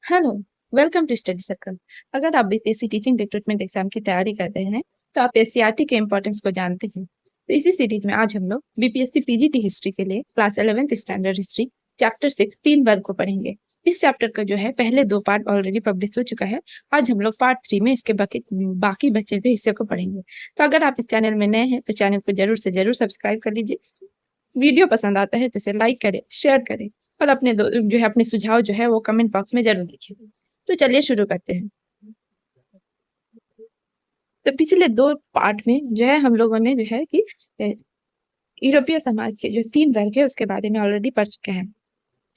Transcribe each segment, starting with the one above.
Hello, welcome to study circle. अगर आप BPSC teaching recruitment exam की तैयारी कर रहे हैं तो आप एससीईआरटी के इम्पोर्टेंस को जानते हैं। तो इसी सीरीज में आज हम लोग बीपीएससी पीजीटी हिस्ट्री के लिए class 11th standard history chapter 6 3 वर्ग को पढ़ेंगे। इस चैप्टर का जो है पहले 2 पार्ट ऑलरेडी पब्लिश हो चुका है। आज हम लोग पार्ट 3 में इसके बाकी बचे हुए हिस्से को पढ़ेंगे। तो अगर आप इस चैनल में नए हैं तो चैनल को जरूर से जरूर सब्सक्राइब कर लीजिए। वीडियो पसंद आता है तो इसे लाइक करें, शेयर करें और जो है अपने सुझाव जो है वो कमेंट बॉक्स में जरूर लिखिए। तो चलिए शुरू करते हैं। तो पिछले 2 पार्ट में जो है हम लोगों ने जो है कि यूरोपीय समाज के जो 3 वर्ग है उसके बारे में ऑलरेडी पढ़ चुके हैं।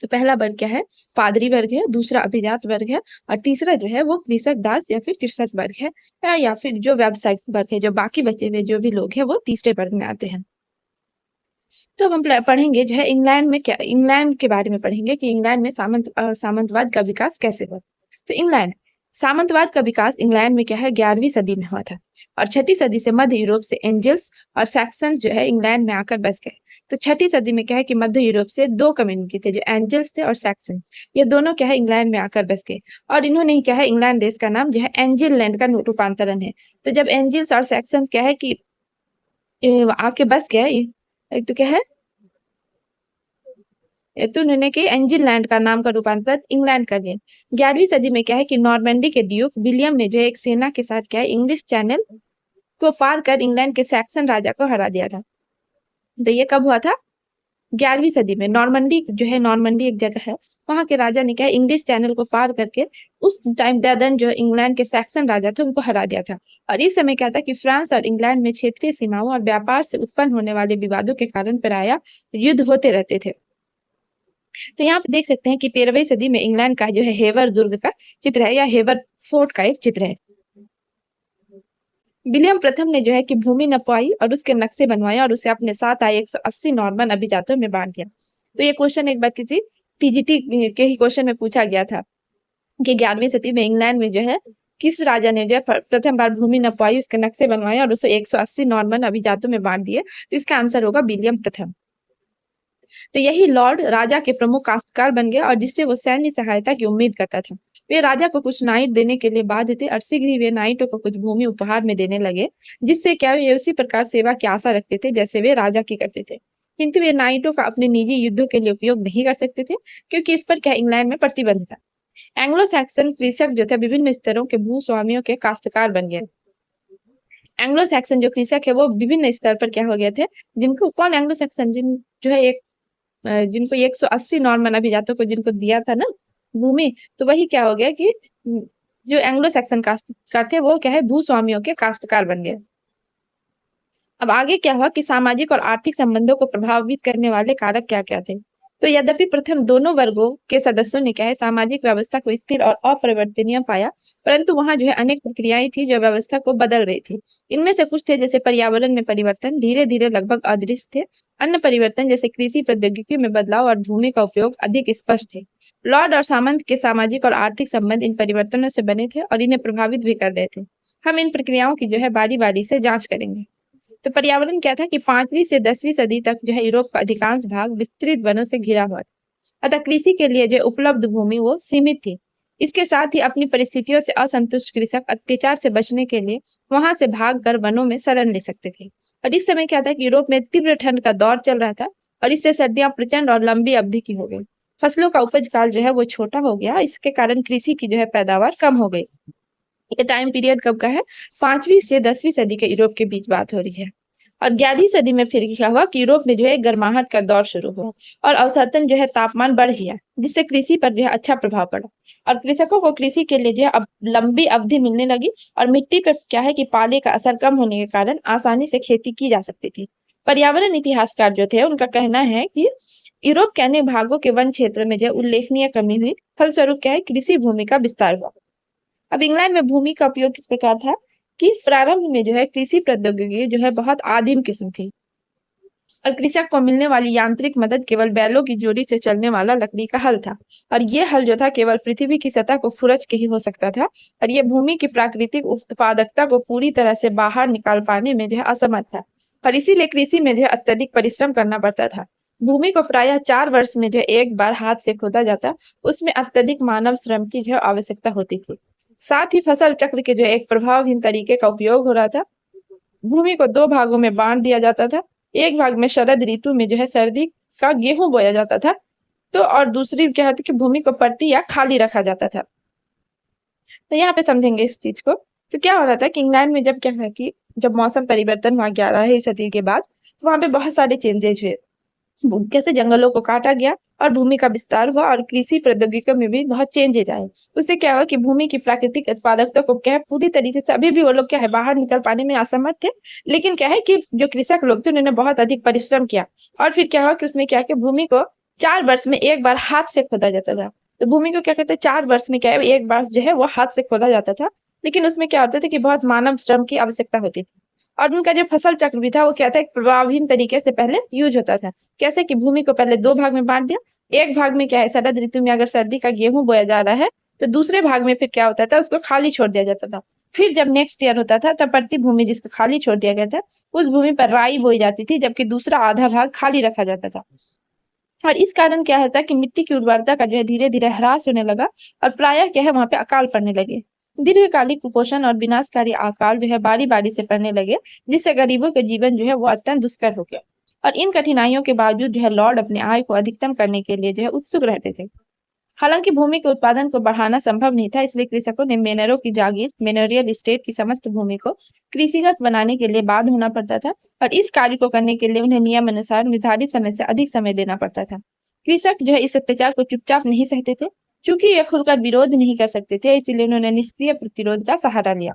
तो पहला वर्ग क्या है? पादरी वर्ग है, दूसरा अभिजात वर्ग है और तीसरा जो है वो कृषक दास या फिर कृषक वर्ग है, या फिर जो व्यावसायिक वर्ग है। जो बाकी बचे हुए जो भी लोग हैं वो तीसरे वर्ग में आते हैं। तो अब हम पढ़ेंगे जो है इंग्लैंड के बारे में पढ़ेंगे कि इंग्लैंड में सामंतवाद का विकास कैसे हुआ। तो सामंतवाद का विकास इंग्लैंड में क्या है 11वीं सदी में हुआ था और 6ठी सदी से मध्य यूरोप से एंजल्स और सैक्सन्स जो है इंग्लैंड में आकर बस गए। तो 6ठी सदी में क्या है कि मध्य यूरोप से 2 कम्युनिटी थे, जो एंजल्स थे और सैक्सन्स। ये दोनों क्या है इंग्लैंड में आकर बस गए और इन्होंने ही क्या है इंग्लैंड देश का नाम जो है एंजिल लैंड का रूपांतरण है। तो जब एंजल्स और सैक्सन्स क्या है कि आके बस गए, एक तो क्या है तो उन्होंने के एंजिल लैंड का नाम का रूपांतरण इंग्लैंड कर दिया। 11वीं सदी में क्या है कि नॉर्मैंडी के ड्यूक विलियम ने जो है एक सेना के साथ क्या है इंग्लिश चैनल को पार कर इंग्लैंड के सैक्सन राजा को हरा दिया था। तो ये कब हुआ था? 11वीं सदी में। नॉर्मंडी एक जगह है, वहां के राजा ने क्या है इंग्लिश चैनल को पार करके उस टाइम देन जो इंग्लैंड के सैक्सन राजा थे उनको हरा दिया था। और इस समय क्या था कि फ्रांस और इंग्लैंड में क्षेत्रीय सीमाओं और व्यापार से उत्पन्न होने वाले विवादों के कारण प्रायः युद्ध होते रहते थे। तो यहाँ पे देख सकते हैं कि 13वीं सदी में इंग्लैंड का जो है हेवर दुर्ग का चित्र है, या हेवर फोर्ट का एक चित्र है। विलियम प्रथम ने जो है कि भूमि नपवाई और उसके नक्शे बनवाए और उसे अपने साथ आए 180 नॉर्मन अभिजातों में बांट दिया। तो ये क्वेश्चन एक बार किसी टीजीटी के ही क्वेश्चन में पूछा गया था कि 11वीं सदी में इंग्लैंड में जो है किस राजा ने जो है प्रथम बार भूमि नपवाई, उसके नक्शे बनवाए और उसे 180 नॉर्मन अभिजातों में बांट दिए। तो इसका आंसर होगा विलियम प्रथम। तो यही लॉर्ड राजा के प्रमुख काश्तकार बन गया और जिससे वो सैन्य सहायता की उम्मीद करता था। वे राजा को कुछ नाइट देने के लिए बाध्य थे और शीघ्र ही वे नाइटों को कुछ भूमि उपहार में देने लगे, जिससे क्या वे उसी प्रकार सेवा की आशा रखते थे जैसे वे राजा की करते थे। किंतु वे नाइटों का अपने निजी युद्धों के लिए उपयोग नहीं कर सकते थे, क्योंकि इस पर क्या इंग्लैंड में प्रतिबंध था। एंग्लो सैक्सन कृषक जो थे विभिन्न स्तरों के भूस्वामियों के काश्तकार बन गए। एंग्लो सैक्सन जो कृषक है वो विभिन्न स्तर पर क्या हो गए थे, जिनको कौन एंग्लो सैक्सन जो है जिनको 180 नॉर्मन अभिजातों को जिनको दिया था ना भूमि, तो वही क्या हो गया कि जो एंग्लो सैक्सन काश्तकार थे वो क्या है भूस्वामियों के काश्तकार बन गए। अब आगे क्या हुआ कि सामाजिक और आर्थिक संबंधों को प्रभावित करने वाले कारक क्या क्या थे। तो यद्यपि प्रथम दोनों वर्गों के सदस्यों ने क्या है सामाजिक व्यवस्था को स्थिर और अपरिवर्तनीय पाया, परंतु वहां जो है अनेक प्रक्रियाएं थी जो व्यवस्था को बदल रही थी। इनमें से कुछ थे जैसे पर्यावरण में परिवर्तन धीरे धीरे लगभग अदृश्य थे। अन्य परिवर्तन जैसे कृषि प्रौद्योगिकी में बदलाव और भूमि का उपयोग अधिक स्पष्ट थे। लॉर्ड और सामंत के सामाजिक और आर्थिक संबंध इन परिवर्तनों से बने थे और इन्हें प्रभावित भी कर रहे थे। हम इन प्रक्रियाओं की जो है बारी बारी से जांच करेंगे। तो पर्यावरण क्या था कि 5वीं से 10वीं सदी तक जो है यूरोप का अधिकांश भाग विस्तृत वनों से घिरा हुआ था। अतः कृषि के लिए जो उपलब्ध भूमि वो सीमित थी। इसके साथ ही अपनी परिस्थितियों से असंतुष्ट कृषक अत्याचार से बचने के लिए वहां से भागकर वनों में शरण ले सकते थे। और इस समय क्या था कि यूरोप में तीव्र ठंड का दौर चल रहा था और इससे सर्दियां प्रचंड और लंबी अवधि की हो गई। फसलों का उपज काल जो है वो छोटा हो गया, इसके कारण कृषि की जो है पैदावार कम हो गई। ये टाइम पीरियड कब का है? 5वीं से 10वीं सदी के यूरोप के बीच बात हो रही है। और 11वीं सदी में फिर क्या हुआ कि यूरोप में जो है गर्माहट का दौर शुरू हुआ और औसतन जो है तापमान बढ़ गया, जिससे कृषि पर जो है अच्छा प्रभाव पड़ा। और कृषकों को कृषि के लिए जो है अब लंबी अवधि मिलने लगी और मिट्टी पर क्या है कि पाले का असर कम होने के कारण आसानी से खेती की जा सकती थी। पर्यावरण इतिहासकार जो थे उनका कहना है कि यूरोप के अन्य भागों के वन क्षेत्र में जो उल्लेखनीय कमी हुई, फलस्वरूप क्या है कृषि भूमि का विस्तार हुआ। अब इंग्लैंड में भूमि का उपयोग किस प्रकार था कि प्रारंभ में जो है कृषि प्रौद्योगिकी जो है बहुत आदिम किस्म थी और कृषक को मिलने वाली यांत्रिक मदद केवल बैलों की जोड़ी से चलने वाला लकड़ी का हल था। और ये हल जो था केवल पृथ्वी की सतह को खुरच के ही हो सकता था और ये भूमि की प्राकृतिक उत्पादकता को पूरी तरह से बाहर निकाल पाने में जो है असमर्थ था। और इसीलिए कृषि में जो है अत्यधिक परिश्रम करना पड़ता था। भूमि को प्रायः 4 वर्ष में जो है एक बार हाथ से खोदा जाता, उसमें अत्यधिक मानव श्रम की जो है आवश्यकता होती थी। साथ ही फसल चक्र के जो है एक प्रभावहीन तरीके का उपयोग हो रहा था। भूमि को 2 भागों में बाँट दिया जाता था। एक भाग में शरद ऋतु में जो है सर्दी का गेहूँ बोया जाता था, तो और दूसरी क्या होती कि भूमि को परती या खाली रखा जाता था। तो यहाँ पे समझेंगे इस चीज़ को। तो क्या हो रहा था कि इंग्लैंड में जब क्या है कि जब मौसम परिवर्तन हुआ 11वीं सदी के बाद, तो वहाँ पे बहुत सारे चेंजेज़ हुए। कैसे जंगलों को काटा गया और भूमि का विस्तार हुआ और कृषि प्रौद्योगिकी में भी बहुत चेंजेज आए। उससे क्या हुआ कि भूमि की प्राकृतिक उत्पादकता को क्या है पूरी तरीके से अभी भी वो लोग क्या है बाहर निकल पाने में असमर्थ थे। लेकिन क्या है कि जो कृषक लोग थे उन्होंने बहुत अधिक परिश्रम किया और फिर क्या हुआ कि उसने क्या किया भूमि को 4 वर्ष में एक बार हाथ से खोदा जाता था। तो भूमि को क्या कहते हैं 4 वर्ष में क्या है एक बार जो है वो हाथ से खोदा जाता था। लेकिन उसमें क्या होता था कि बहुत मानव श्रम की आवश्यकता होती थी। और उनका जो फसल चक्र भी था वो क्या था एक प्रभावहीन तरीके से पहले यूज होता था। कैसे कि भूमि को पहले 2 भाग में बाँट दिया। एक भाग में क्या है शरद ऋतु में अगर सर्दी का गेहूँ बोया जा रहा है, तो दूसरे भाग में फिर क्या होता था उसको खाली छोड़ दिया जाता था। फिर जब नेक्स्ट ईयर होता था तब प्रति भूमि जिसको खाली छोड़ दिया गया था, उस भूमि पर राई बोई जाती थी जबकि दूसरा आधा भाग खाली रखा जाता था। और इस कारण क्या होता है कि मिट्टी की उर्वरता का जो है धीरे-धीरे ह्रास होने लगा और प्रायः क्या है वहाँ पे अकाल पड़ने लगे। दीर्घकालिक कुपोषण और विनाशकारी अकाल जो है बारी-बारी से पड़ने लगे, जिससे गरीबों के जीवन जो है वो अत्यंत दुष्कर हो गया। और इन कठिनाइयों के बावजूद जो है लॉर्ड अपने आय को अधिकतम करने के लिए जो है उत्सुक रहते थे। हालांकि भूमि के उत्पादन को बढ़ाना संभव नहीं था, इसलिए कृषकों ने मेनरों की जागीर मेनोरियल एस्टेट की समस्त भूमि को कृषिगत बनाने के लिए बाध्य होना पड़ता था और इस कार्य को करने के लिए उन्हें नियम अनुसार निर्धारित समय से अधिक समय देना पड़ता था। कृषक जो है इस अत्याचार को चुपचाप नहीं सहते थे, चूंकि वे खुलकर विरोध नहीं कर सकते थे, इसलिए उन्होंने निष्क्रिय प्रतिरोध का सहारा लिया।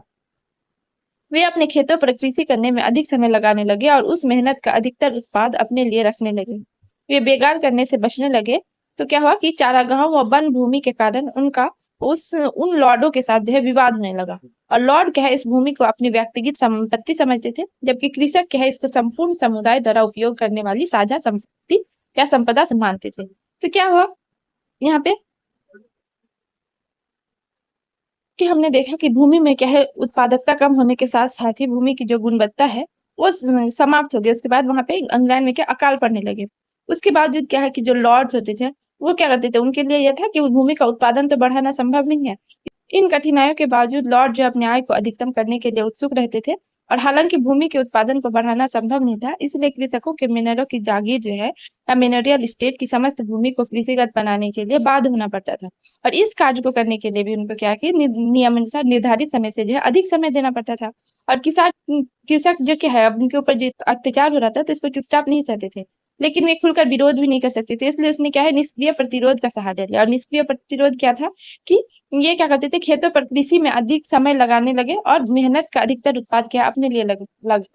वे अपने खेतों पर कृषि करने में अधिक समय लगाने लगे और उस मेहनत का अधिकतर उत्पाद अपने लिए रखने लगे। वे बेगार करने से बचने लगे, तो क्या हुआ कि चारागाहों व वन भूमि के कारण उनका उन लॉर्डों के साथ जो है विवाद होने लगा। और लॉर्ड क्या है इस भूमि को अपनी व्यक्तिगत संपत्ति समझते थे, जबकि कृषक क्या है इसको संपूर्ण समुदाय द्वारा उपयोग करने वाली साझा संपत्ति या संपदा से मानते थे। तो क्या हुआ यहाँ पे कि हमने देखा कि भूमि में क्या है उत्पादकता कम होने के साथ-साथ ही भूमि की जो गुणवत्ता है, वो समाप्त हो गई। उसके बाद वहाँ पे इंग्लैंड में क्या अकाल पड़ने लगे। उसके बावजूद क्या है कि जो लॉर्ड्स होते थे, वो क्या करते थे, उनके लिए ये था कि उस भूमि का उत्पादन तो बढ़ाना संभव नहीं है। इन कठिनाइयों के बावजूद लॉर्ड जो अपने आय को अधिकतम करने के लिए उत्सुक रहते थे और हालांकि भूमि के उत्पादन को बढ़ाना संभव नहीं था, इसलिए कृषकों के मिनरलों की जागीर जो है या मिनरियल एस्टेट की समस्त भूमि को कृषिगत बनाने के लिए बाध्य होना पड़ता था। और इस कार्य को करने के लिए भी उनको क्या कि नियमानुसार निर्धारित समय से जो है अधिक समय देना पड़ता था। और कृषक जो क्या है अब उनके ऊपर जो अत्याचार हो रहा था तो इसको चुपचाप नहीं सहते थे। लेकिन वे खुलकर विरोध भी नहीं कर सकते थे, इसलिए उसने क्या है निष्क्रिय प्रतिरोध का सहारा लिया। और निष्क्रिय प्रतिरोध क्या था कि ये क्या करते थे खेतों पर कृषि में अधिक समय लगाने लगे और मेहनत का अधिकतर उत्पाद क्या अपने लिए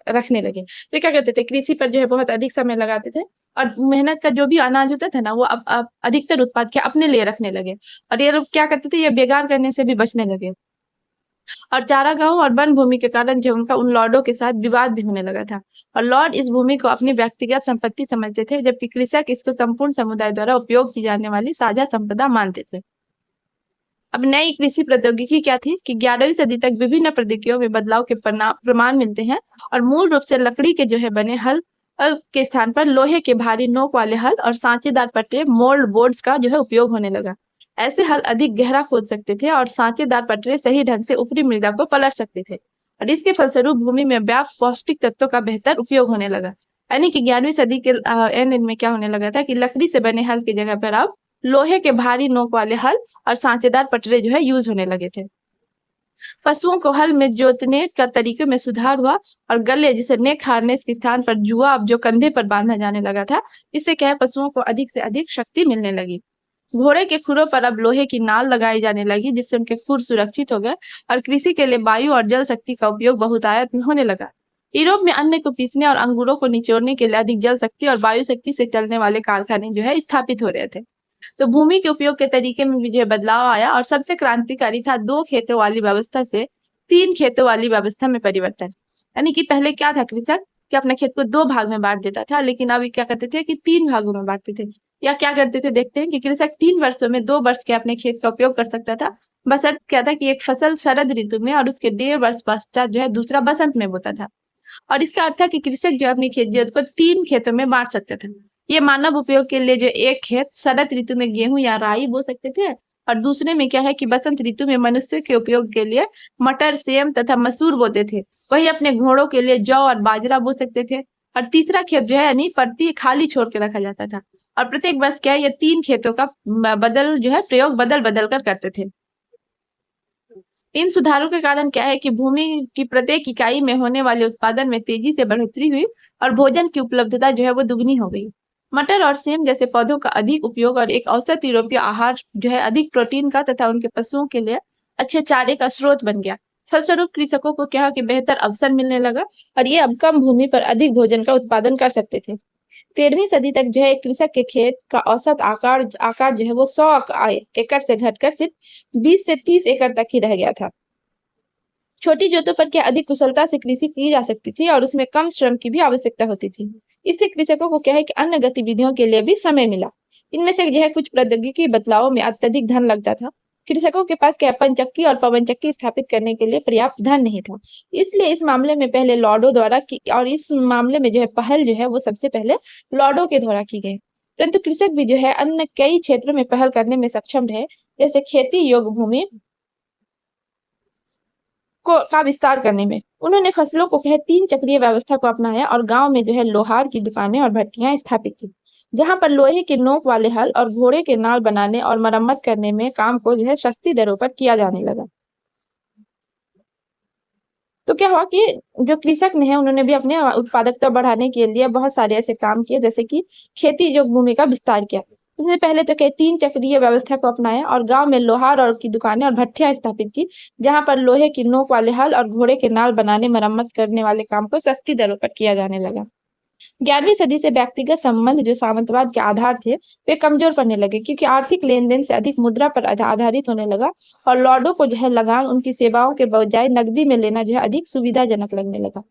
रखने लगे। तो क्या करते थे कृषि पर जो है बहुत अधिक समय लगाते थे और मेहनत का जो भी अनाज होता था ना वो अब अधिकतर उत्पाद क्या अपने लिए रखने लगे। और ये लोग क्या करते थे ये बेगार करने से भी बचने लगे। और चारागाहों और वन भूमि के कारण जो उनका उन लॉर्डों के साथ विवाद भी होने लगा था। और लॉर्ड इस भूमि को अपनी व्यक्तिगत संपत्ति समझते थे, जबकि कृषक इसको संपूर्ण समुदाय द्वारा उपयोग की जाने वाली साझा संपदा मानते थे। अब नई कृषि प्रौद्योगिकी क्या थी कि 11वीं सदी तक विभिन्न प्रौद्योगिकियों में बदलाव के प्रमाण मिलते हैं और मूल रूप से लकड़ी के जो है बने हल के स्थान पर लोहे के भारी नोक वाले हल और सांचेदार पटरे मोल्ड बोर्ड्स का जो है उपयोग होने लगा। ऐसे हल अधिक गहरा खोद सकते थे और सांचेदार पटरे सही ढंग से ऊपरी मृदा को पलट सकते थे और इसके फलस्वरूप भूमि में व्याप्त पौष्टिक तत्वों का बेहतर उपयोग होने लगा। यानी कि 11वीं सदी के एंड में क्या होने लगा था कि लकड़ी से बने हल की जगह पर अब लोहे के भारी नोक वाले हल और सांचेदार पटरे जो है यूज होने लगे थे। पशुओं को हल में जोतने का तरीके में सुधार हुआ और गले जिसे नेक हार्नेस के स्थान पर जुआ अब जो कंधे पर बांधा जाने लगा था, इससे क्या है पशुओं को अधिक से अधिक शक्ति मिलने लगी। घोड़े के खुरों पर अब लोहे की नाल लगाई जाने लगी, जिससे उनके खुर सुरक्षित हो गए और कृषि के लिए वायु और जल शक्ति का उपयोग बहुतायत में होने लगा। यूरोप में अन्न को पीसने और अंगूरों को निचोड़ने के लिए अधिक जल शक्ति और वायु शक्ति से चलने वाले कारखाने जो है स्थापित हो रहे थे। तो भूमि के उपयोग के तरीके में भी जो है बदलाव आया और सबसे क्रांतिकारी था 2 खेतों वाली व्यवस्था से 3 खेतों वाली व्यवस्था में परिवर्तन। यानी कि पहले क्या था कृषक कि अपने खेत को 2 भाग में बांट देता था, लेकिन अभी क्या करते थे कि 3 भागों में बांटते थे। या क्या करते थे देखते हैं कि कृषक 3 वर्षों में 2 वर्ष के अपने खेत का उपयोग कर सकता था। बशर्ते क्या था कि एक फसल शरद ऋतु में और उसके 1.5 वर्ष पश्चात जो है दूसरा बसंत में बोता था। और इसका अर्थ था कि कृषक जो अपनी खेत को 3 खेतों में बांट सकता था। ये मानव उपयोग के लिए जो एक खेत शरद ऋतु में गेहूं या राई बो सकते थे, और दूसरे में क्या है कि बसंत ऋतु में मनुष्य के उपयोग के लिए मटर, सेम तथा मसूर बोते थे। वही अपने घोड़ों के लिए जौ और बाजरा बो सकते थे। और तीसरा खेत जो है यानी परती खाली छोड़ के रखा जाता था। और प्रत्येक वर्ष क्या है, ये 3 खेतों का बदल जो है प्रयोग बदल बदल कर करते थे। इन सुधारों के कारण क्या है कि भूमि की प्रत्येक इकाई में होने वाले उत्पादन में तेजी से बढ़ोतरी हुई और भोजन की उपलब्धता जो है वो दुगनी हो गई। मटर और सेम जैसे पौधों का अधिक उपयोग और एक औसत यूरोपीय आहार जो है अधिक प्रोटीन का तथा उनके पशुओं के लिए अच्छे चारे का स्रोत बन गया। फलस्वरूप कृषकों को क्या है कि बेहतर अवसर मिलने लगा और ये अब कम भूमि पर अधिक भोजन का उत्पादन कर सकते थे। 13वीं सदी तक जो है कृषक के खेत का औसत आकार आकार जो है वो 100 एकड़ से घटकर सिर्फ 20 से 30 एकड़ तक ही रह गया था। छोटी जोतों पर क्या अधिक कुशलता से कृषि की जा सकती थी और उसमें कम श्रम की भी आवश्यकता होती थी। इससे कृषकों को क्या है कि अन्य गतिविधियों के लिए भी समय मिला। इनमें से यह कुछ प्रौद्योगिकी बदलावों में अत्यधिक धन लगता था। कृषकों के पास क्या पनचक्की और पवन चक्की स्थापित करने के लिए पर्याप्त धन नहीं था। इसलिए इस मामले में पहले लॉर्डो द्वारा की और इस मामले में जो है पहल जो है वो सबसे पहले लॉर्डो के द्वारा की गई। परंतु कृषक भी जो है अन्य कई क्षेत्रों में पहल करने में सक्षम रहे, जैसे खेती योग्य भूमि का विस्तार करने में। उन्होंने फसलों को कहे 3 चक्रीय व्यवस्था को अपनाया और गांव में जो है लोहार की दुकानें और भट्टियां स्थापित की, जहां पर लोहे के नोक वाले हल और घोड़े के नाल बनाने और मरम्मत करने में काम को जो है सस्ती दरों पर किया जाने लगा। तो क्या हुआ कि जो कृषक ने है उन्होंने भी अपने उत्पादकता बढ़ाने के लिए बहुत सारे ऐसे काम किए, जैसे कि खेती योग्य भूमि का विस्तार किया। उसने पहले तो क्या 3 चक्रीय व्यवस्था को अपनाया और गांव में लोहार और की दुकानें और भट्टियां स्थापित की, जहां पर लोहे की नोक वाले हल और घोड़े के नाल बनाने मरम्मत करने वाले काम को सस्ती दरों पर किया जाने लगा। 11वीं सदी से व्यक्तिगत संबंध जो सामंतवाद के आधार थे वे कमजोर पड़ने लगे, क्योंकि आर्थिक लेन-देन से अधिक मुद्रा पर आधारित होने लगा और लॉर्डों को जो है लगान उनकी सेवाओं के बजाय नकदी में लेना जो है अधिक सुविधाजनक लगने लगा।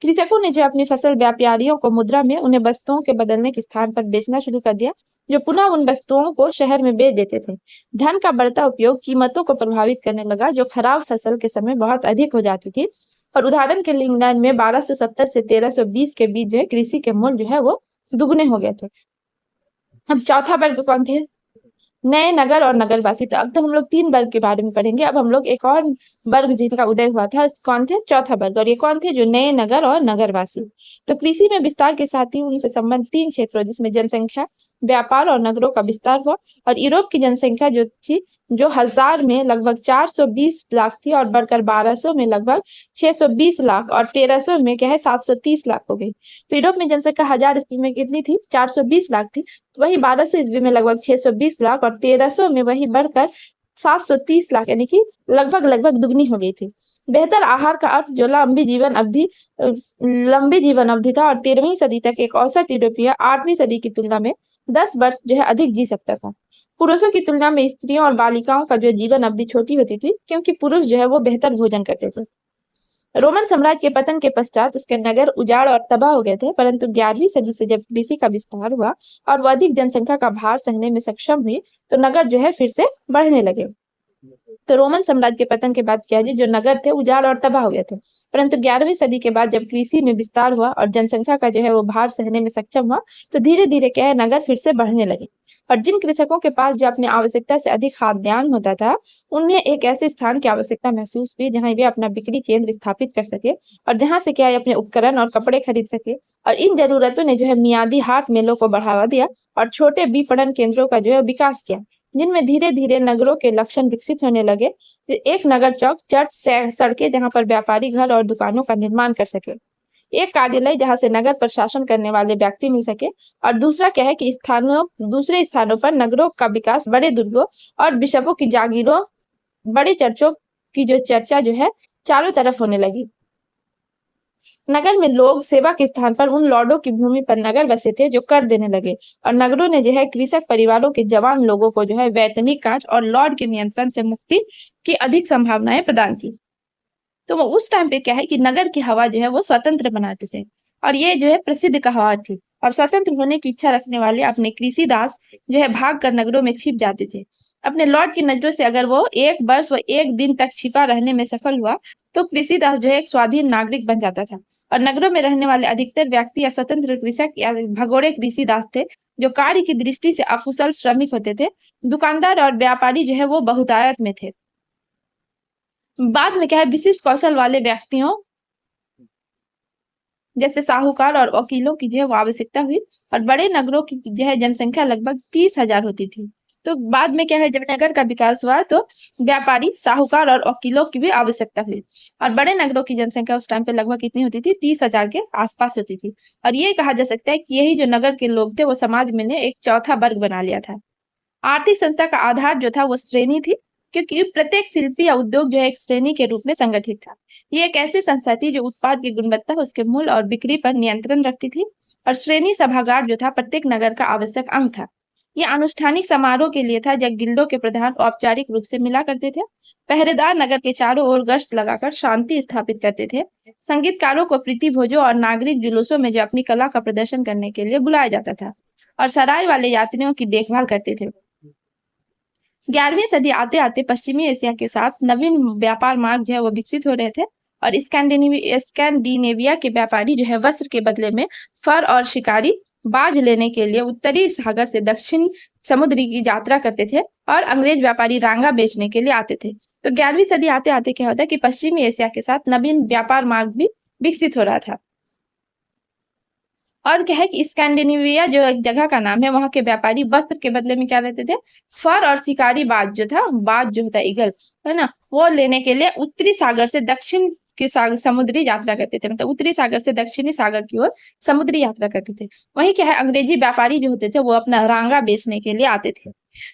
कृषकों ने जो अपनी फसल व्यापारियों को मुद्रा में उन्हें वस्तुओं के बदलने के स्थान पर बेचना शुरू कर दिया, जो पुनः उन वस्तुओं को शहर में बेच देते थे। धन का बढ़ता उपयोग कीमतों को प्रभावित करने लगा, जो खराब फसल के समय बहुत अधिक हो जाती थी। और उदाहरण के लिए इंग्लैंड में 1270 से 1320 के बीच जो है कृषि के मूल्य जो है वो दुगने हो गए थे। अब चौथा वर्ग कौन थे? नए नगर और नगरवासी। तो अब तो हम लोग 3 वर्ग के बारे में पढ़ेंगे। अब हम लोग एक और वर्ग जिनका उदय हुआ था, कौन थे? चौथा वर्ग। और ये कौन थे? जो नए नगर और नगरवासी। तो कृषि में विस्तार के साथ ही उनसे संबंध 3 क्षेत्रों, जिसमें जनसंख्या, व्यापार और नगरों का विस्तार हुआ। और यूरोप की जनसंख्या जो थी, जो 1000 में लगभग 420 लाख थी और बढ़कर 1200 में लगभग 620 लाख और 1300 में क्या है 730 लाख हो गई। तो यूरोप में जनसंख्या 1000 ईस्वी में कितनी थी? 420 लाख थी। वही 1200 ईस्वी में लगभग 620 लाख और 1300 में वही बढ़कर 730 लाख, यानी कि लगभग लगभग दुगनी हो गई थी। बेहतर आहार का अर्थ जो लंबी जीवन अवधि था और 13वीं सदी तक एक औसत यूरोपीय 8वीं सदी की तुलना में 10 वर्ष जो है अधिक जी सकता था। पुरुषों की तुलना में स्त्रियों और बालिकाओं का जो जीवन अवधि छोटी होती थी, क्योंकि पुरुष जो है वो बेहतर भोजन करते थे। रोमन साम्राज्य के पतन के पश्चात उसके नगर उजाड़ और तबाह हो गए थे, परंतु 11वीं सदी से जब कृषि का विस्तार हुआ और वो अधिक जनसंख्या का भार सहने में सक्षम हुई, तो नगर जो है फिर से बढ़ने लगे। तो रोमन साम्राज्य के पतन के बाद क्या है, जो नगर थे उजाड़ और तबाह हो गए थे, परंतु 11वीं सदी के बाद जब कृषि में विस्तार हुआ और जनसंख्या का जो है वो भार सहने में सक्षम हुआ, तो धीरे धीरे क्या है नगर फिर से बढ़ने लगे। और जिन कृषकों के पास जो अपनी आवश्यकता से अधिक खाद्यान्न होता था, उन्हें एक ऐसे स्थान की आवश्यकता महसूस हुई जहां वे अपना बिक्री केंद्र स्थापित कर सके और जहां से क्या है अपने उपकरण और कपड़े खरीद सके। और इन जरूरतों ने जो है मियादी हाट मेलों को बढ़ावा दिया और छोटे विपणन केंद्रों का जो है विकास किया, जिनमें धीरे धीरे नगरों के लक्षण विकसित होने लगे। एक नगर चौक, चर्च, सड़कें जहां पर व्यापारी घर और दुकानों का निर्माण कर सके, एक कार्यालय जहां से नगर प्रशासन करने वाले व्यक्ति मिल सके, और दूसरा क्या है कि दूसरे स्थानों पर नगरों का विकास बड़े दुर्गों और बिशपों की जागीरों, बड़े चर्चों की जो चर्चा जो है चारों तरफ होने लगी। नगर में लोग सेवा के स्थान पर उन लॉर्डों की भूमि पर नगर बसे थे जो कर देने लगे, और नगरों ने जो है कृषक परिवारों के जवान लोगों को जो है वैतनिक काज और लॉर्ड के नियंत्रण से मुक्ति की अधिक संभावनाएं प्रदान की। तो वो उस टाइम पे क्या है कि नगर की हवा जो है वो स्वतंत्र बनाते थे, और ये जो है प्रसिद्ध कहावत थी। और स्वतंत्र होने की इच्छा रखने वाले अपने कृषि दास जो है भाग कर नगरों में छिप जाते थे। अपने लॉर्ड की नजरों से अगर वो 1 वर्ष व 1 दिन तक छिपा रहने में सफल हुआ, तो कृषिदास जो है एक स्वाधीन नागरिक बन जाता था। और नगरों में रहने वाले अधिकतर व्यक्ति या स्वतंत्र कृषक या भगोड़े कृषिदास थे, जो कार्य की दृष्टि से अकुशल श्रमिक होते थे। दुकानदार और व्यापारी जो है वो बहुतायत में थे। बाद में क्या है, विशिष्ट कौशल वाले व्यक्तियों जैसे साहूकार और वकीलों की जो है वो आवश्यकता हुई। और बड़े नगरों की जो है जनसंख्या लगभग 30,000 होती थी। तो बाद में क्या है, जब नगर का विकास हुआ तो व्यापारी, साहूकार और वकीलों की भी आवश्यकता हुई। और बड़े नगरों की जनसंख्या उस टाइम पे लगभग कितनी होती थी, 30,000 के आसपास होती थी। और ये कहा जा सकता है कि यही जो नगर के लोग थे वो समाज में ने एक चौथा वर्ग बना लिया था। आर्थिक संस्था का आधार जो था वो श्रेणी थी, क्योंकि प्रत्येक शिल्पी या उद्योग जो है एक श्रेणी के रूप में संगठित था। ये एक ऐसी संस्था थी जो उत्पाद की गुणवत्ता, उसके मूल्य और बिक्री पर नियंत्रण रखती थी। और श्रेणी सभागार जो था प्रत्येक नगर का आवश्यक अंग था। ये अनुष्ठानिक समारोह के लिए था जब गिल्डों के प्रधान औपचारिक रूप से मिला करते थे। पहरेदार नगर के चारों ओर गश्त लगाकर शांति स्थापित करते थे। संगीतकारों को प्रीति भोजों और नागरिक जुलूसों में जो अपनी कला का प्रदर्शन करने के लिए बुलाया जाता था। और सराय वाले यात्रियों की देखभाल करते थे। 11वीं सदी आते आते पश्चिमी एशिया के साथ नवीन व्यापार मार्ग जो है वो विकसित हो रहे थे। और स्कैंडिनेविया के व्यापारी जो है वस्त्र के बदले में फर और शिकारी बाज लेने के लिए उत्तरी सागर से दक्षिण समुद्री की यात्रा करते थे। और अंग्रेज व्यापारी रांगा बेचने के लिए आते थे। तो 11वीं सदी आते आते क्या होता है कि पश्चिमी एशिया के साथ नवीन व्यापार मार्ग भी विकसित हो रहा था। और क्या है कि स्कैंडिनेविया जो एक जगह का नाम है, वहां के व्यापारी वस्त्र के बदले में क्या लेते थे, फर और शिकारी बाज जो था, बाज जो होता है ईगल, है ना, वो लेने के लिए उत्तरी सागर से दक्षिण की समुद्री यात्रा करते थे। मतलब उत्तरी सागर से दक्षिणी सागर की ओर समुद्री यात्रा करते थे। वहीं क्या है, अंग्रेजी व्यापारी जो होते थे वो अपना रांगा बेचने के लिए आते थे।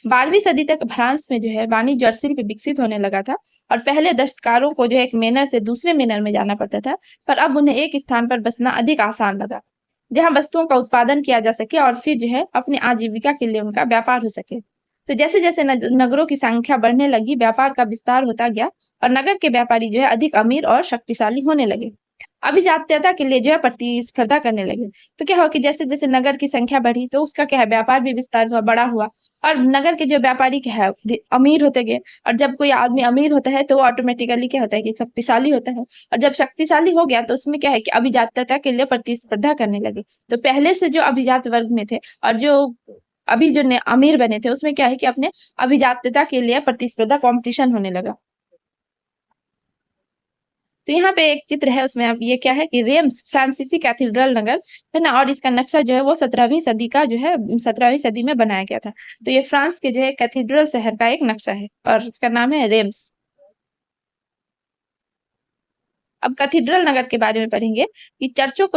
12वीं सदी तक फ्रांस में जो है वाणिज्य और शिल्प विकसित होने लगा था। और पहले दस्तकारों को जो है एक मेनर से दूसरे मेनर में जाना पड़ता था, पर अब उन्हें एक स्थान पर बसना अधिक आसान लगा, जहां वस्तुओं का उत्पादन किया जा सके और फिर जो है अपनी आजीविका के लिए उनका व्यापार हो सके। तो जैसे जैसे नगरों की संख्या बढ़ने लगी, व्यापार का विस्तार होता गया। और नगर के व्यापारी जो है अधिक अमीर और शक्तिशाली होने लगे। अभिजात्यता के लिए जो है प्रतिस्पर्धा करने लगे। तो क्या हुआ कि जैसे जैसे नगर की संख्या बढ़ी तो उसका क्या है, व्यापार भी विस्तार हुआ, बड़ा हुआ। और नगर के जो व्यापारी क्या है अमीर होते गए। और जब कोई आदमी अमीर होता है तो वो ऑटोमेटिकली क्या होता है कि शक्तिशाली होता है। और जब शक्तिशाली हो गया तो उसमें क्या है कि अभिजात्यता के लिए प्रतिस्पर्धा करने लगे। तो पहले से जो अभिजात वर्ग में थे और जो अभी जो अमीर बने थे, उसमें क्या है कि अपने अभिजात्यता के लिए प्रतिस्पर्धा, कंपटीशन होने लगा। तो यहाँ पे एक चित्र है, उसमें अब ये क्या है कि रेम्स फ्रांसीसी कैथेड्रल नगर है ना। और इसका नक्शा जो है वो 17वीं सदी का जो है 17वीं सदी में बनाया गया था। तो ये फ्रांस के जो है कैथेड्रल शहर का एक नक्शा है और इसका नाम है रेम्स। अब कैथेड्रल नगर के बारे में पढ़ेंगे कि चर्चों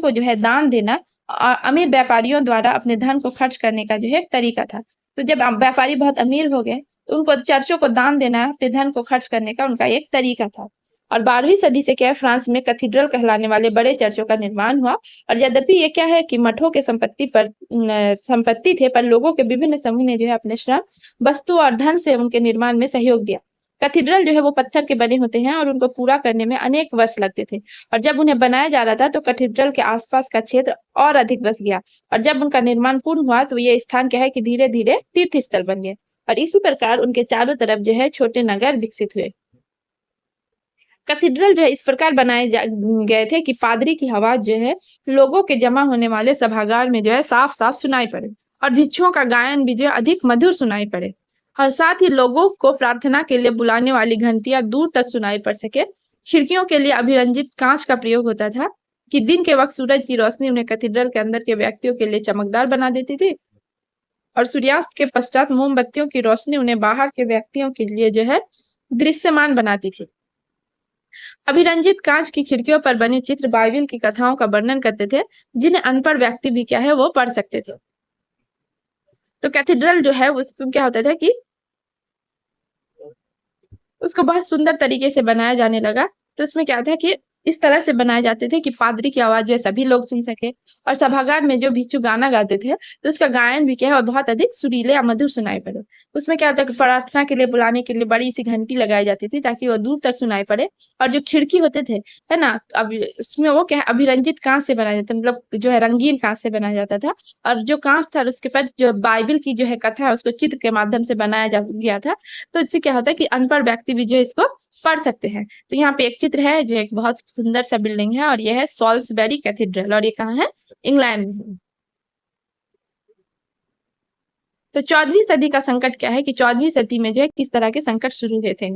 को जो है दान देना अमीर व्यापारियों द्वारा अपने धन को खर्च करने का जो है एक तरीका था। तो जब व्यापारी बहुत अमीर हो गए तो उनको चर्चों को दान देना अपने धन को खर्च करने का उनका एक तरीका था। और 12वीं सदी से क्या है, फ्रांस में कैथेड्रल कहलाने वाले बड़े चर्चों का निर्माण हुआ। और यद्यपि ये क्या है कि मठों के संपत्ति थे, पर लोगों के विभिन्न समूह ने जो है अपने श्रम, वस्तु और धन से उनके निर्माण में सहयोग दिया। कैथेड्रल जो है वो पत्थर के बने होते हैं और उनको पूरा करने में अनेक वर्ष लगते थे। और जब उन्हें बनाया जा रहा था तो कैथेड्रल के आसपास का क्षेत्र और अधिक बस गया। और जब उनका निर्माण पूर्ण हुआ तो ये स्थान क्या है कि धीरे धीरे तीर्थ स्थल बन गए। और इसी प्रकार उनके चारों तरफ जो है छोटे नगर विकसित हुए। कैथेड्रल जो है इस प्रकार बनाए गए थे कि पादरी की आवाज जो है लोगों के जमा होने वाले सभागार में जो है साफ साफ सुनाई पड़े। और भिक्षुओं का गायन भी जो है अधिक मधुर सुनाई पड़े। और साथ ही लोगों को प्रार्थना के लिए बुलाने वाली घंटियां दूर तक सुनाई पड़ सके। खिड़कियों के लिए अभिरंजित कांच का प्रयोग होता था कि दिन के वक्त सूरज की रोशनी उन्हें कैथेड्रल के अंदर के व्यक्तियों के लिए चमकदार बना देती थी। और सूर्यास्त के पश्चात मोमबत्तियों की रोशनी उन्हें बाहर के व्यक्तियों के लिए जो है दृश्यमान बनाती थी। अभिरंजित कांच की खिड़कियों पर बने चित्र बाइबिल की कथाओं का वर्णन करते थे, जिन्हें अनपढ़ व्यक्ति भी क्या है वो पढ़ सकते थे। तो कैथेड्रल जो है उसको क्या होता था कि उसको बहुत सुंदर तरीके से बनाया जाने लगा। तो इसमें क्या था कि इस तरह से बनाए जाते थे कि पादरी की आवाज जो है सभी लोग सुन सके। और सभागार में जो भिक्षु गाना गाते थे तो उसका गायन भी क्या है और बहुत अधिक सुरीले या मधुर सुनाई पड़े। उसमें क्या होता है कि प्रार्थना के लिए बुलाने के लिए बड़ी सी घंटी लगाई जाती थी ताकि वो दूर तक सुनाई पड़े। और जो खिड़की होते थे, है ना, अब उसमें वो क्या है अभिरंजित कांच से बनाया जाता, मतलब जो है रंगीन कांच से बनाया जाता था। और जो कांच था उसके पर जो बाइबल की जो है कथा है उसको चित्र के माध्यम से बनाया जा गया था। तो इससे क्या होता है कि अनपढ़ व्यक्ति भी जो है इसको पढ़ सकते हैं। तो यहाँ पे एक चित्र है जो एक बहुत सुंदर सा बिल्डिंग है और यह है सॉल्सबेरी कैथेड्रल और ये कहाँ है, इंग्लैंड में है। तो 14वीं सदी का संकट क्या है कि 14वीं सदी में जो है किस तरह के संकट शुरू हुए थे।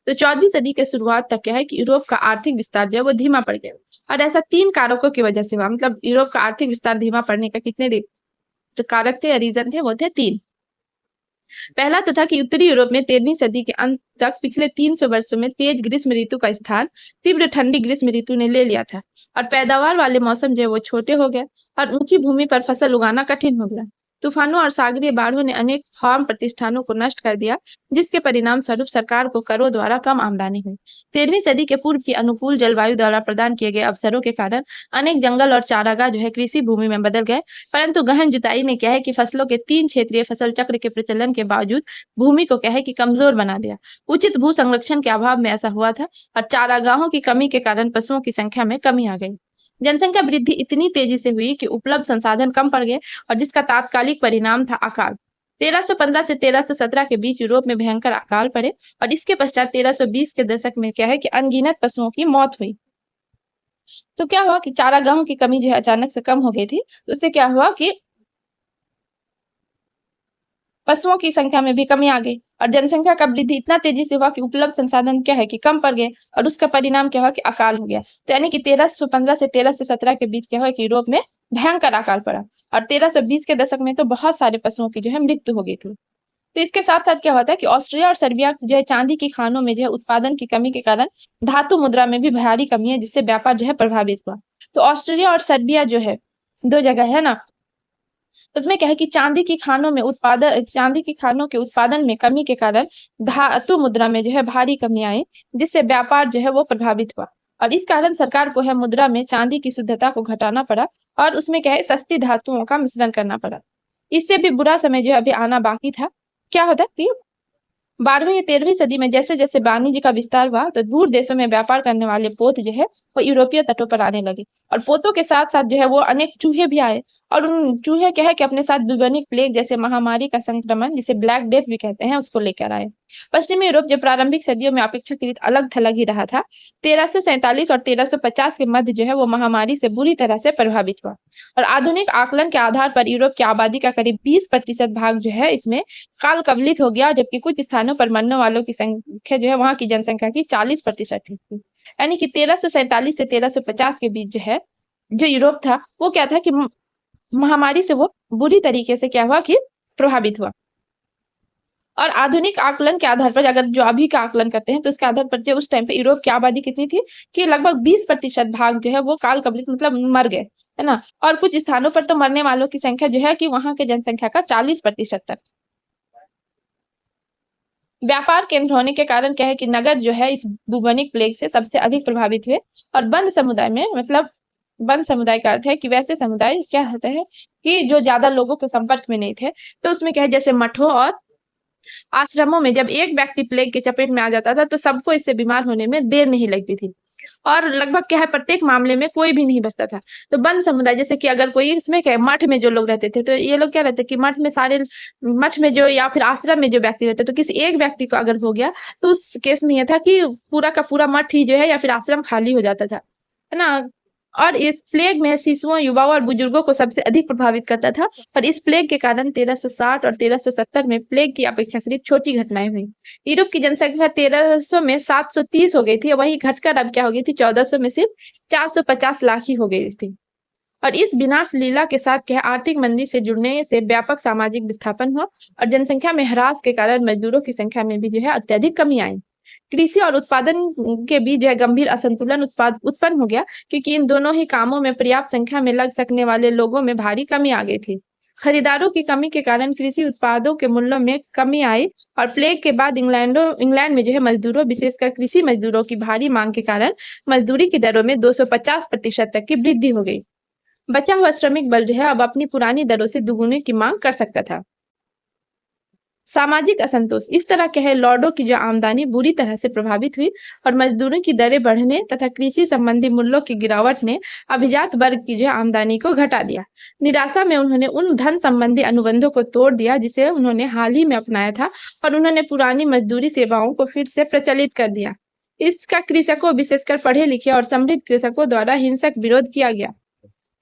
तो 14वीं सदी के शुरुआत तक क्या है कि यूरोप का आर्थिक विस्तार जो है वो धीमा पड़ गया। और ऐसा 3 कारकों की वजह से हुआ, मतलब यूरोप का आर्थिक विस्तार धीमा पड़ने का कितने जो कारक थे या रीजन थे वो थे 3। पहला तो था कि उत्तरी यूरोप में 13वीं सदी के अंत तक पिछले 300 वर्षों में तेज ग्रीष्म ऋतु का स्थान तीव्र ठंडी ग्रीष्म ऋतु ने ले लिया था। और पैदावार वाले मौसम जो है वो छोटे हो गए और ऊंची भूमि पर फसल उगाना कठिन हो गया। तूफानों और सागरीय बाढ़ों ने अनेक फार्म प्रतिष्ठानों को नष्ट कर दिया, जिसके परिणाम स्वरूप सरकार को करों द्वारा कम आमदनी हुई। 13वीं सदी के पूर्व की अनुकूल जलवायु द्वारा प्रदान किए गए अवसरों के कारण अनेक जंगल और चारागाह जो है कृषि भूमि में बदल गए। परंतु गहन जुताई ने क्या है कि फसलों के 3 क्षेत्रीय फसल चक्र के प्रचलन के बावजूद भूमि को क्या है कि कमजोर बना दिया। उचित भू संरक्षण के अभाव में ऐसा हुआ था और चारागाहों की कमी के कारण पशुओं की संख्या में कमी आ गई। जनसंख्या वृद्धि इतनी तेजी से हुई कि उपलब्ध संसाधन कम पड़ गए और जिसका तात्कालिक परिणाम था अकाल। 1315 से 1317 के बीच यूरोप में भयंकर अकाल पड़े और इसके पश्चात 1320 के दशक में क्या है कि अनगिनत पशुओं की मौत हुई। तो क्या हुआ कि चारागाहों की कमी जो है अचानक से कम हो गई थी। उससे क्या हुआ कि पशुओं की संख्या में भी कमी आ गई और जनसंख्या का वृद्धि इतना तेजी से हुआ कि उपलब्ध संसाधन क्या है कि कम पड़ गए और उसका परिणाम क्या हुआ कि अकाल हो गया। तो यानी कि 1315 से 1317 के बीच क्या हुआ कि यूरोप में भयंकर अकाल पड़ा और 1320 के दशक में तो बहुत सारे पशुओं की जो है मृत्यु हो गई थी। तो इसके साथ साथ क्या होता है कि ऑस्ट्रिया और सर्बिया जो है चांदी की खानों में जो है उत्पादन की कमी के कारण धातु मुद्रा में भी भारी कमी है, जिससे व्यापार जो है प्रभावित हुआ। तो ऑस्ट्रेलिया और सर्बिया जो है 2 जगह है ना, तो उसमें क्या है कि चांदी की खानों के उत्पादन में कमी के कारण धातु मुद्रा में जो है भारी कमी आई, जिससे व्यापार जो है वो प्रभावित हुआ। और इस कारण सरकार को है मुद्रा में चांदी की शुद्धता को घटाना पड़ा और उसमें क्या है सस्ती धातुओं का मिश्रण करना पड़ा। इससे भी बुरा समय जो है अभी आना बाकी था। क्या होता है कि 12वीं या 13वीं सदी में जैसे जैसे वाणिज्य का विस्तार हुआ तो दूर देशों में व्यापार करने वाले पोत जो है वो यूरोपीय तटों पर आने लगे और पोतों के साथ साथ जो है वो अनेक चूहे भी आए। और उन चूहे क्या है कि अपने साथ बुबनिक प्लेग जैसे महामारी का संक्रमण, जिसे ब्लैक डेथ भी कहते हैं, उसको लेकर आए। पश्चिमी यूरोप जो प्रारंभिक सदियों में अपेक्षाकृत अलग थलग ही रहा था, 1347 और 1350 के मध्य जो है वो महामारी से बुरी तरह से प्रभावित हुआ। और आधुनिक आकलन के आधार पर यूरोप की आबादी का करीब 20% भाग जो है इसमें काल कवलित हो गया, जबकि कुछ स्थानों पर मरने वालों की संख्या जो है वहां की जनसंख्या की 40% थी। यानी कि 1347 से 1350 के बीच जो है जो यूरोप था वो क्या था कि महामारी से वो बुरी तरीके से क्या हुआ कि प्रभावित हुआ। और आधुनिक आकलन के आधार पर अगर जो अभी का आकलन करते हैं तो उसके आधार पर जो उस टाइम पे यूरोप की आबादी कितनी थी कि लगभग 20% भाग जो है वो काल कवलित मतलब मर गए, है ना। और कुछ स्थानों पर तो मरने वालों की संख्या जो है कि वहां के जनसंख्या का 40% तक। व्यापार केंद्र होने के कारण क्या है कि नगर जो है इस बुबनिक प्लेग से सबसे अधिक प्रभावित हुए। और बंद समुदाय में, मतलब बंद समुदाय का अर्थ है कि वैसे समुदाय क्या होते हैं कि जो ज्यादा लोगों के संपर्क में नहीं थे। तो उसमें क्या है जैसे मठों और आश्रमों में जब एक व्यक्ति प्लेग के चपेट में आ जाता था तो सबको इससे बीमार होने में देर नहीं लगती थी और लगभग क्या है प्रत्येक मामले में कोई भी नहीं बचता था। तो बंद समुदाय जैसे कि अगर कोई इसमें क्या है मठ में जो लोग रहते थे तो ये लोग क्या रहते कि मठ में जो या फिर आश्रम में जो व्यक्ति रहते तो किसी एक व्यक्ति को अगर हो गया तो उस केस में यह था कि पूरा का पूरा मठ ही जो है या फिर आश्रम खाली हो जाता था, है ना। और इस प्लेग में शिशुओं, युवाओं और बुजुर्गों को सबसे अधिक प्रभावित करता था। और इस प्लेग के कारण 1360 और 1370 में प्लेग की अपेक्षाकृत छोटी घटनाएं हुई। यूरोप की जनसंख्या 1300 में 730 हो गई थी, वही घटकर अब क्या हो गई थी 1400 में सिर्फ 450 लाख ही हो गई थी। और इस विनाश लीला के साथ क्या आर्थिक मंदी से जुड़ने से व्यापक सामाजिक विस्थापन हुआ और जनसंख्या में ह्रास के कारण मजदूरों की संख्या में भी जो है अत्यधिक कमी आई। कृषि और उत्पादन के बीच जो है गंभीर असंतुलन उत्पन्न हो गया, क्योंकि इन दोनों ही कामों में पर्याप्त संख्या में लग सकने वाले लोगों में भारी कमी आ गई थी। खरीदारों की कमी के कारण कृषि उत्पादों के मूल्यों में कमी आई और प्लेग के बाद इंग्लैंड में जो है मजदूरों, विशेषकर कृषि मजदूरों की भारी मांग के कारण मजदूरी की दरों में 250% तक की वृद्धि हो गई। बचा हुआ श्रमिक बल जो है अब अपनी पुरानी दरों से दुगुने की मांग कर सकता था। सामाजिक असंतोष इस तरह के है लॉर्डों की जो आमदनी बुरी तरह से प्रभावित हुई और मजदूरों की दरें बढ़ने तथा कृषि संबंधी मूल्यों की गिरावट ने अभिजात वर्ग की जो आमदनी को घटा दिया। निराशा में उन्होंने उन धन संबंधी अनुबंधों को तोड़ दिया जिसे उन्होंने हाल ही में अपनाया था और उन्होंने पुरानी मजदूरी सेवाओं को फिर से प्रचलित कर दिया। इसका कृषकों, विशेषकर पढ़े लिखे और समृद्ध कृषकों द्वारा हिंसक विरोध किया गया।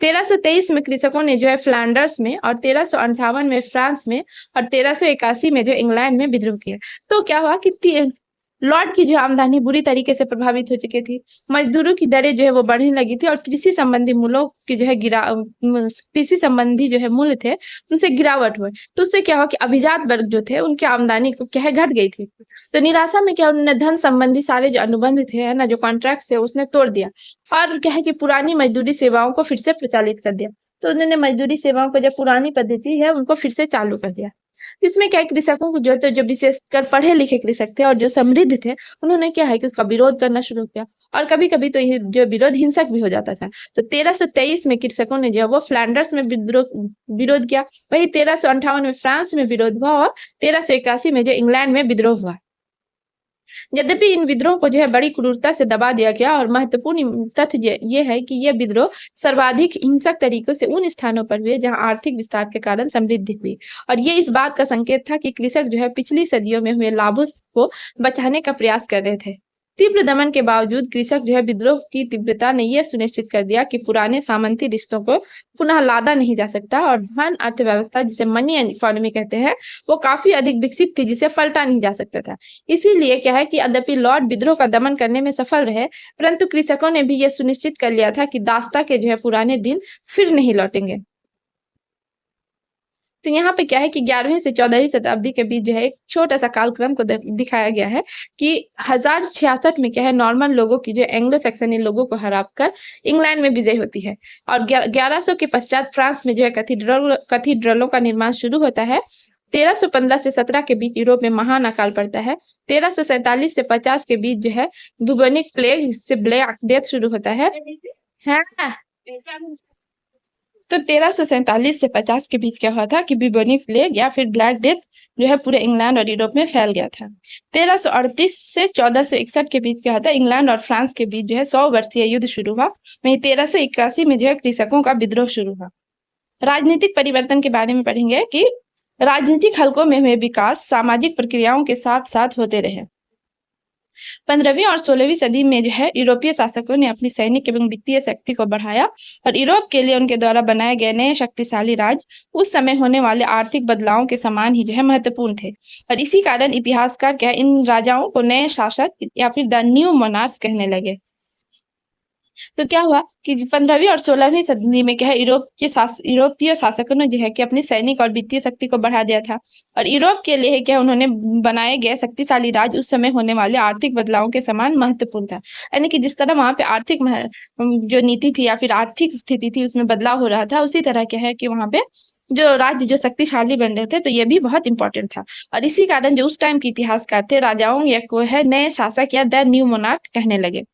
1323 में कृषकों ने जो है फ्लैंडर्स में और 1358 में फ्रांस में और 1381 में जो इंग्लैंड में विद्रोह किया। तो क्या हुआ कि लॉर्ड की जो आमदनी बुरी तरीके से प्रभावित हो चुकी थी। मजदूरों की दरें जो है वो बढ़ने लगी थी और कृषि संबंधी मूल्यों की जो है कृषि संबंधी जो है मूल्य थे उनसे गिरावट हुई। तो उससे क्या हुआ कि अभिजात वर्ग जो थे उनकी आमदनी को क्या है घट गई थी। तो निराशा में क्या उन्होंने धन संबंधी सारे जो अनुबंध थे है ना, जो कॉन्ट्रैक्ट थे उसने तोड़ दिया और क्या है कि पुरानी मजदूरी सेवाओं को फिर से प्रचलित कर दिया। तो उन्होंने मजदूरी सेवाओं को जो पुरानी पद्धति है उनको फिर से चालू कर दिया। जिसमें क्या है कृषकों को जो विशेषकर पढ़े लिखे कृषक थे और जो समृद्ध थे उन्होंने क्या है कि उसका विरोध करना शुरू किया और कभी कभी तो ये जो विरोध हिंसक भी हो जाता था। तो 1323 में कृषकों ने जो है वो फ्लैंडर्स में विरोध किया। वही 1358 में फ्रांस में विरोध हुआ और 1381 में जो इंग्लैंड में विद्रोह हुआ। यद्यपि इन विद्रोह को जो है बड़ी क्रूरता से दबा दिया गया और महत्वपूर्ण तथ्य ये है कि ये विद्रोह सर्वाधिक हिंसक तरीकों से उन स्थानों पर हुए जहां आर्थिक विस्तार के कारण समृद्धि हुई और ये इस बात का संकेत था कि कृषक जो है पिछली सदियों में हुए लाभों को बचाने का प्रयास कर रहे थे। तीव्र दमन के बावजूद कृषक जो है विद्रोह की तीव्रता ने यह सुनिश्चित कर दिया कि पुराने सामंती रिश्तों को पुनः लादा नहीं जा सकता और धन अर्थव्यवस्था जिसे मनी इकोनॉमी कहते हैं वो काफी अधिक विकसित थी जिसे पलटा नहीं जा सकता था। इसीलिए क्या है कि यद्यपि लॉर्ड विद्रोह का दमन करने में सफल रहे परंतु कृषकों ने भी यह सुनिश्चित कर लिया था कि दास्ता के जो है पुराने दिन फिर नहीं लौटेंगे। तो यहाँ पे क्या है कि 11वीं से 14वीं शताब्दी के बीच जो है एक छोटा सा कालक्रम को दिखाया गया है कि 1066 में क्या है नॉर्मन लोगों की जो एंग्लो सैक्सनी लोगों को हराकर इंग्लैंड में विजय होती है और 1100 के पश्चात फ्रांस में जो है कैथीड्रलों का निर्माण शुरू होता है। 1315 से 17 के बीच यूरोप में महान अकाल पड़ता है। 1347 से 50 के बीच जो है बुबोनिक प्लेग से ब्लैक डेथ शुरू होता है। तो 1347 से 50 के बीच क्या हुआ था कि बुबोनिक प्लेग या फिर ब्लैक डेथ जो है पूरे इंग्लैंड और यूरोप में फैल गया था। 1338 से 1461 के बीच क्या होता है इंग्लैंड और फ्रांस के बीच जो है 100 वर्षीय युद्ध शुरू हुआ। वहीं 1381 में जो है कृषकों का विद्रोह शुरू हुआ। राजनीतिक परिवर्तन के बारे में पढ़ेंगे कि राजनीतिक हलकों में हुए विकास सामाजिक प्रक्रियाओं के साथ साथ होते रहे। 15वीं और 16वीं सदी में जो है यूरोपीय शासकों ने अपनी सैनिक एवं वित्तीय शक्ति को बढ़ाया और यूरोप के लिए उनके द्वारा बनाए गए नए शक्तिशाली राज्य उस समय होने वाले आर्थिक बदलावों के समान ही जो है महत्वपूर्ण थे और इसी कारण इतिहासकार क्या इन राजाओं को नए शासक या फिर द न्यू मोनार्क्स कहने लगे। तो क्या हुआ कि 15वीं और 16वीं सदी में क्या है यूरोपीय शासकों ने जो है कि अपनी सैनिक और वित्तीय शक्ति को बढ़ा दिया था और यूरोप के लिए क्या उन्होंने बनाए गए शक्तिशाली राज्य उस समय होने वाले आर्थिक बदलावों के समान महत्वपूर्ण था। यानी कि जिस तरह वहां पे आर्थिक जो नीति थी या फिर आर्थिक स्थिति थी उसमें बदलाव हो रहा था उसी तरह क्या है कि वहां पे जो राज्य जो शक्तिशाली बन रहे थे तो ये भी बहुत इंपॉर्टेंट था और इसी कारण जो उस टाइम के इतिहासकार थे राजाओं या को है नए शासक या द न्यू मोनार्क कहने लगे।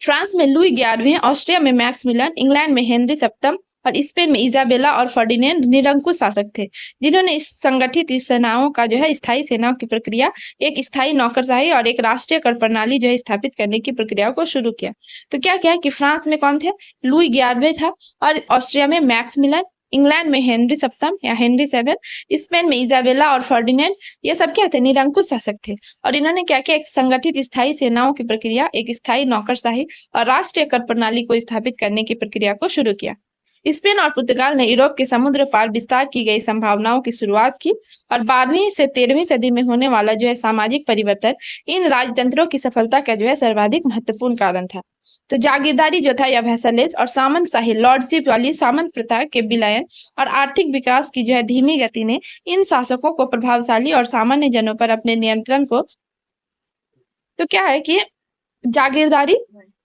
फ्रांस में लुई 11वें, ऑस्ट्रिया में मैक्समिलियन, इंग्लैंड में हेनरी सप्तम और स्पेन में इजाबेला और फर्डिनेंड निरंकुश शासक थे जिन्होंने इस संगठित सेनाओं का जो है स्थायी सेनाओं की प्रक्रिया एक स्थायी नौकरशाही और एक राष्ट्रीय कर प्रणाली जो है स्थापित करने की प्रक्रिया को शुरू किया। तो क्या क्या है कि फ्रांस में कौन थे लुई 11वें था और ऑस्ट्रिया में मैक्समिलियन, इंग्लैंड में हेनरी सप्तम या हेनरी 7, स्पेन में इजाबेला और फर्डिनेंड ये सब क्या थे निरंकुश शासक थे और इन्होंने क्या किया एक संगठित स्थायी सेनाओं की प्रक्रिया एक स्थायी नौकरशाही और राष्ट्रीय कर प्रणाली को स्थापित करने की प्रक्रिया को शुरू किया। स्पेन और पुर्तगाल ने यूरोप के समुद्र पार विस्तार की गई संभावनाओं की शुरुआत की और 12वीं से 13वीं सदी में होने वाला जो है सामाजिक परिवर्तन इन राजतंत्रों की सफलता का जो है सर्वाधिक महत्वपूर्ण कारण था। तो जागीरदारी जो था या वैसलेज और सामंतशाही लॉर्डशिप वाली सामंत प्रथा के विलयन और आर्थिक विकास की जो है धीमी गति ने इन शासकों को प्रभावशाली और सामान्य जनों पर अपने नियंत्रण को तो क्या है कि जागीरदारी,